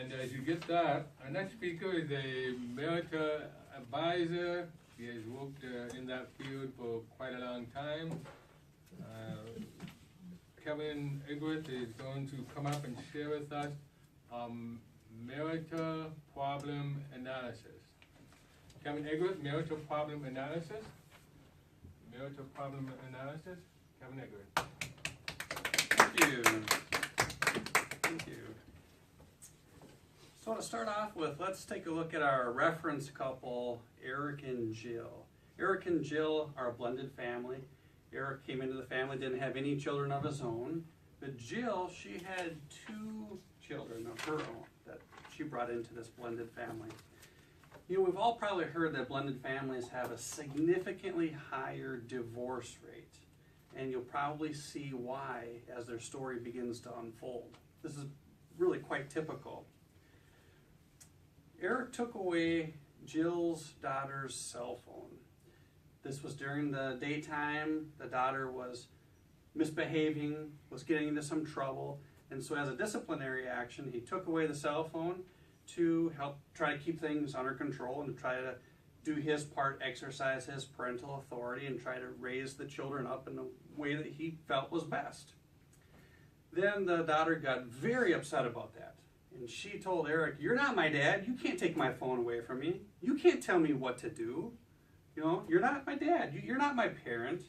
And as you get that, our next speaker is a marital advisor. He has worked in that field for quite a long time. Kevin Egworth is going to come up and share with us marital problem analysis. Kevin Egworth, marital problem analysis. Marital problem analysis. Kevin Egworth. Thank you. Thank you. So to start off with, let's take a look at our reference couple, Eric and Jill. Eric and Jill are a blended family. Eric came into the family, didn't have any children of his own. But Jill, she had 2 children of her own that she brought into this blended family. You know, we've all probably heard that blended families have a significantly higher divorce rate. And you'll probably see why as their story begins to unfold. This is really quite typical. Eric took away Jill's daughter's cell phone. This was during the daytime. The daughter was misbehaving, was getting into some trouble, and so as a disciplinary action, he took away the cell phone to help try to keep things under control and to try to do his part, exercise his parental authority, and try to raise the children up in the way that he felt was best. Then the daughter got very upset about that. And she told Eric, "You're not my dad. You can't take my phone away from me. You can't tell me what to do. You know, you're not my dad. You're not my parent."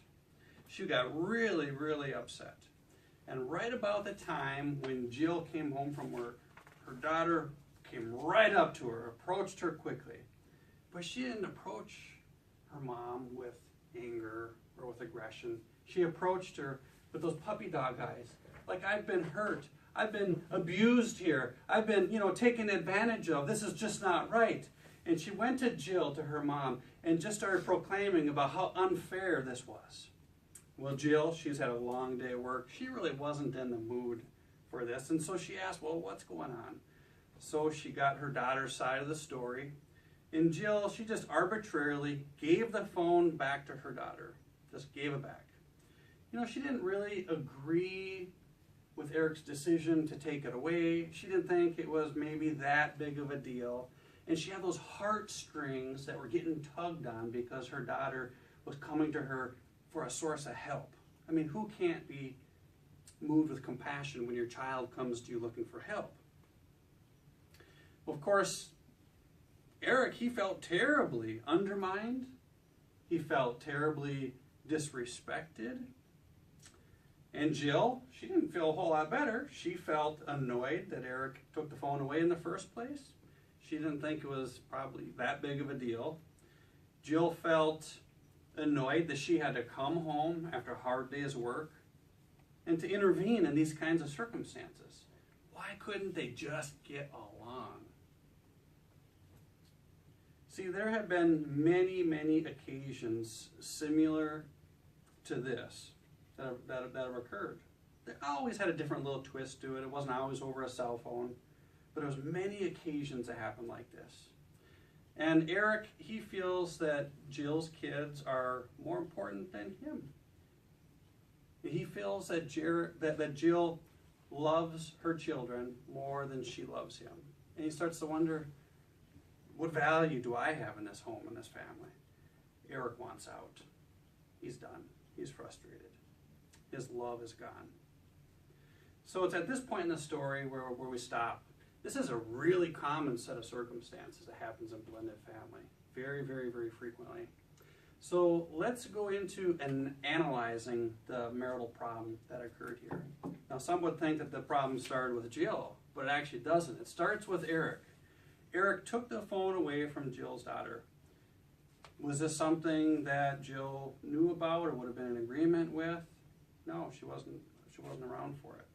She got really, really upset. And right about the time when Jill came home from work, her daughter came right up to her, approached her quickly. But she didn't approach her mom with anger or with aggression. She approached her with those puppy dog eyes. Like, "I've been hurt. I've been abused here. I've been, taken advantage of. This is just not right." And she went to Jill, to her mom, and just started proclaiming about how unfair this was. Well, Jill, she's had a long day at work. She really wasn't in the mood for this. And so she asked, "Well, what's going on?" So she got her daughter's side of the story. And Jill, she just arbitrarily gave the phone back to her daughter. Just gave it back. She didn't really agree with Eric's decision to take it away. She didn't think it was maybe that big of a deal. And she had those heartstrings that were getting tugged on because her daughter was coming to her for a source of help. I mean, who can't be moved with compassion when your child comes to you looking for help? Well, of course, Eric, he felt terribly undermined. He felt terribly disrespected. And Jill, she didn't feel a whole lot better. She felt annoyed that Eric took the phone away in the first place. She didn't think it was probably that big of a deal. Jill felt annoyed that she had to come home after a hard day's work and to intervene in these kinds of circumstances. Why couldn't they just get along? See, there have been many, many occasions similar to this that have occurred. They always had a different little twist to it. It wasn't always over a cell phone, but there was many occasions that happened like this. And Eric, he feels that Jill's kids are more important than him. He feels that Jill loves her children more than she loves him. And he starts to wonder, what value do I have in this home, in this family? Eric wants out. He's done. He's frustrated. His love is gone. So it's at this point in the story where we stop. This is a really common set of circumstances that happens in blended family. Very, very, very frequently. So let's go into analyzing the marital problem that occurred here. Now, some would think that the problem started with Jill, but it actually doesn't. It starts with Eric. Eric took the phone away from Jill's daughter. Was this something that Jill knew about or would have been in agreement with? No, she wasn't around for it.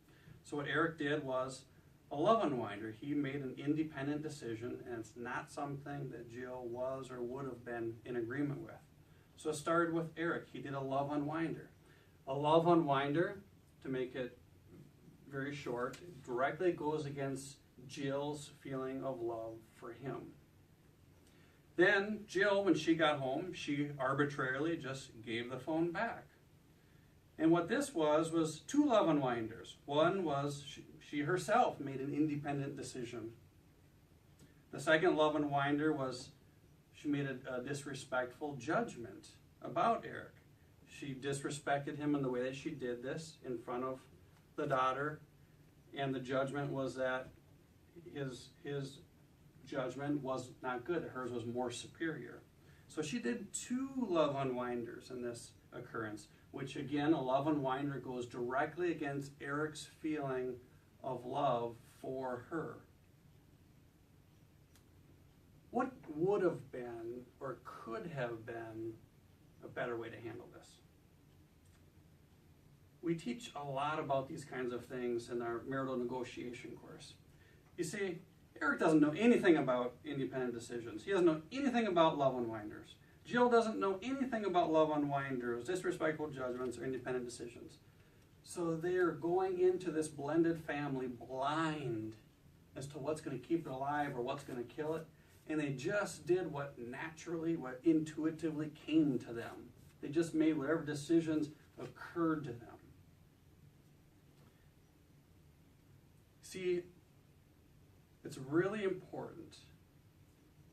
So what Eric did was a love unwinder. He made an independent decision, and it's not something that Jill was or would have been in agreement with. So it started with Eric. He did a love unwinder. A love unwinder, to make it very short, directly goes against Jill's feeling of love for him. Then Jill, when she got home, she arbitrarily just gave the phone back. And what this was 2 love unwinders. One was she herself made an independent decision The second love unwinder was she made a disrespectful judgment about Eric. She disrespected him in the way that she did this in front of the daughter, and the judgment was that his judgment was not good. Hers was more superior. So she did 2 love unwinders in this occurrence, which again, a love unwinder goes directly against Eric's feeling of love for her. What would have been or could have been a better way to handle this? We teach a lot about these kinds of things in our marital negotiation course. You see, Eric doesn't know anything about independent decisions. He doesn't know anything about love unwinders. Jill doesn't know anything about love unwinders, disrespectful judgments, or independent decisions. So they're going into this blended family blind as to what's going to keep it alive or what's going to kill it. And they just did what naturally, what intuitively came to them. They just made whatever decisions occurred to them. See, it's really important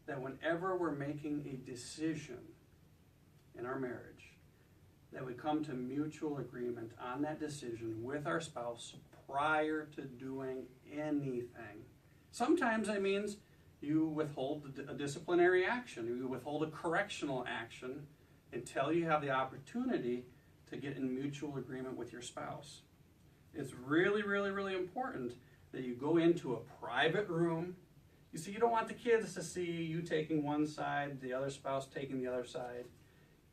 that whenever we're making a decision in our marriage, that we come to mutual agreement on that decision with our spouse prior to doing anything. Sometimes that means you withhold a disciplinary action, you withhold a correctional action until you have the opportunity to get in mutual agreement with your spouse. It's really, really, really important that you go into a private room. You see, you don't want the kids to see you taking one side, the other spouse taking the other side.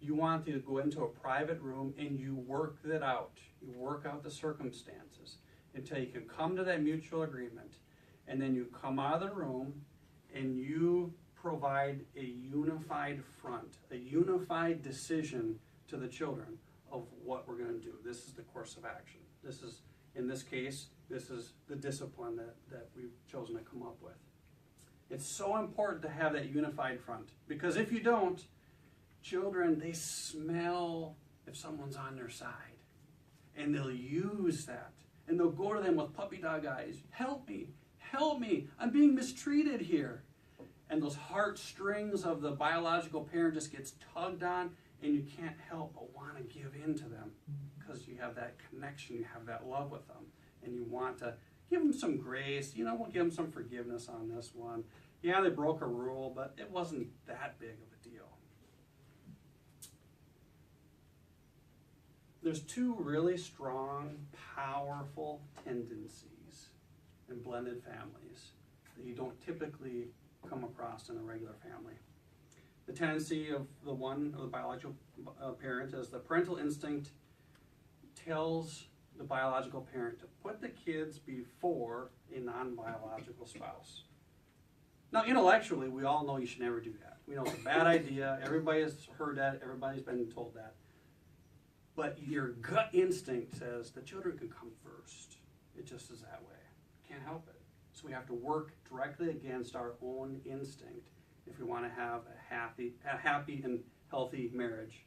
You want to go into a private room and you work that out. You work out the circumstances until you can come to that mutual agreement. And then you come out of the room and you provide a unified front, a unified decision to the children of what we're going to do. This is the course of action. This is, in this case, this is the discipline that we've chosen to come up with. It's so important to have that unified front, because if you don't, children, they smell if someone's on their side, and they'll use that, and they'll go to them with puppy dog eyes. Help me, I'm being mistreated here. And those heartstrings of the biological parent just gets tugged on, and you can't help but want to give in to them because you have that connection, you have that love with them, and you want to give them some grace. You know, we'll give them some forgiveness on this one. Yeah, they broke a rule, but it wasn't that big of a deal. There's 2 really strong, powerful tendencies in blended families that you don't typically come across in a regular family. The tendency of the biological parent is the parental instinct tells the biological parent to put the kids before a non-biological spouse. Now, intellectually, we all know you should never do that. We know it's a bad idea. Everybody has heard that. Everybody's been told that. But your gut instinct says the children can come first. It just is that way. Can't help it. So we have to work directly against our own instinct if we want to have a happy and healthy marriage.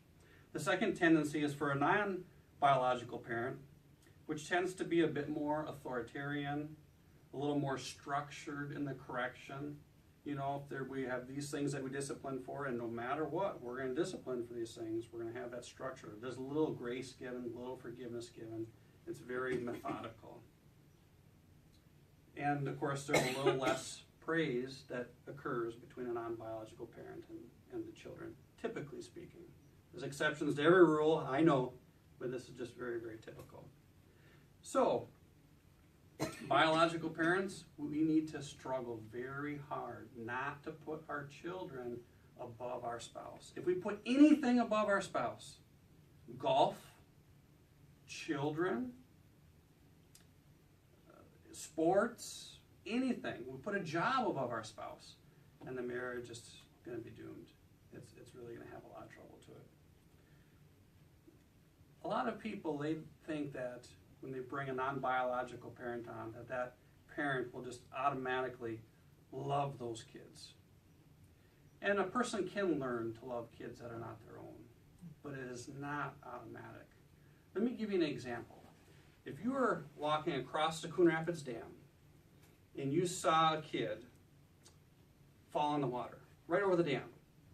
The second tendency is for a non-biological parent, which tends to be a bit more authoritarian, a little more structured in the correction. You know, we have these things that we discipline for, and no matter what, we're going to discipline for these things. We're going to have that structure. There's a little grace given, a little forgiveness given. It's very methodical. And, of course, there's a little less praise that occurs between a non-biological parent and the children, typically speaking. There's exceptions to every rule, I know, but this is just very, very typical. So, biological parents, we need to struggle very hard not to put our children above our spouse. If we put anything above our spouse, golf, children, sports, anything, we put a job above our spouse, and the marriage is going to be doomed. It's really going to have a lot of trouble to it. A lot of people, they think that when they bring a non-biological parent on, that parent will just automatically love those kids. And a person can learn to love kids that are not their own, but it is not automatic. Let me give you an example. If you were walking across the Coon Rapids Dam and you saw a kid fall in the water, right over the dam,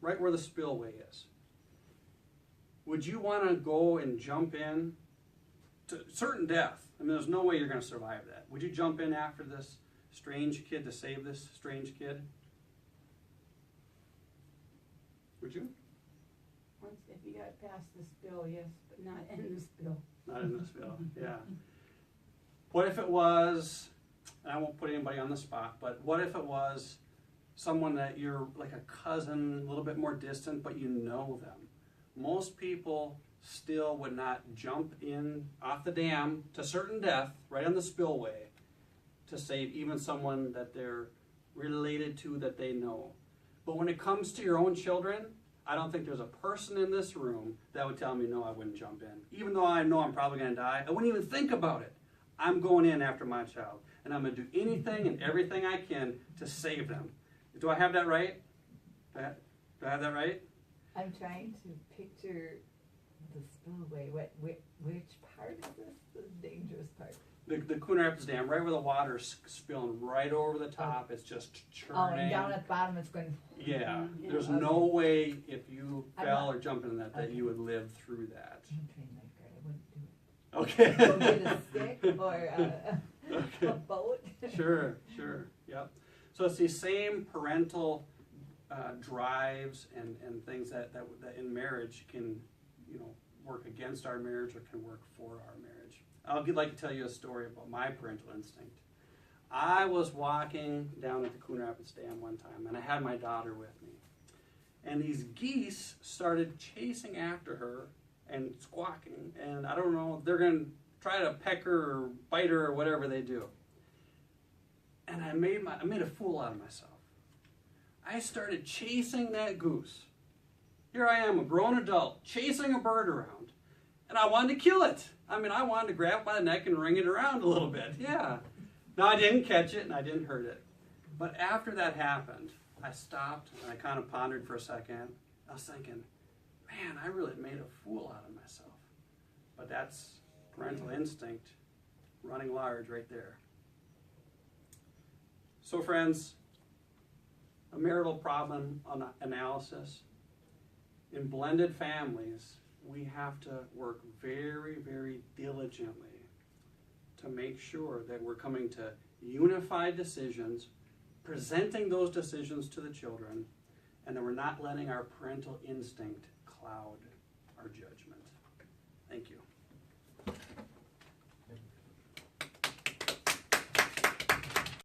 right where the spillway is. Would you want to go and jump in to certain death? I mean, there's no way you're going to survive that. Would you jump in after this strange kid to save this strange kid? Would you? Once, if you got past the spill, yes, but not in the spill. Not in the spill, yeah. What if it was, and I won't put anybody on the spot, but what if it was someone that you're like a cousin, a little bit more distant, but you know them? Most people still would not jump in off the dam to certain death, right on the spillway, to save even someone that they're related to, that they know. But when it comes to your own children, I don't think there's a person in this room that would tell me, no, I wouldn't jump in. Even though I know I'm probably going to die, I wouldn't even think about it. I'm going in after my child, and I'm going to do anything and everything I can to save them. Do I have that right? Do I have that right? I'm trying to picture the spillway. Which part is this the dangerous part? The Coon Rapids Dam, right where the water's spilling right over the top. It's just churning. Oh, and down at the bottom it's going. Yeah, Yeah. there's Okay. no way if you I'm fell not- or jumped in that Okay. you would live through that. I'm a trained lifeguard. I wouldn't do it. Okay. Go get a stick or a Okay. boat. Sure, yep. So it's these same parental drives and things that in marriage can, work against our marriage or can work for our marriage. I'd like to tell you a story about my parental instinct. I was walking down at the Coon Rapids Dam one time, and I had my daughter with me. And these geese started chasing after her and squawking, and I don't know, they're going to try to peck her or bite her or whatever they do. And I made a fool out of myself. I started chasing that goose. Here I am, a grown adult, chasing a bird around. And I wanted to kill it. I mean, I wanted to grab it by the neck and wring it around a little bit. Yeah. Now, I didn't catch it and I didn't hurt it. But after that happened, I stopped and I kind of pondered for a second. I was thinking, man, I really made a fool out of myself. But that's parental instinct running large right there. So friends, a marital problem analysis. In blended families, we have to work very, very diligently to make sure that we're coming to unified decisions, presenting those decisions to the children, and that we're not letting our parental instinct cloud our judgment. Thank you.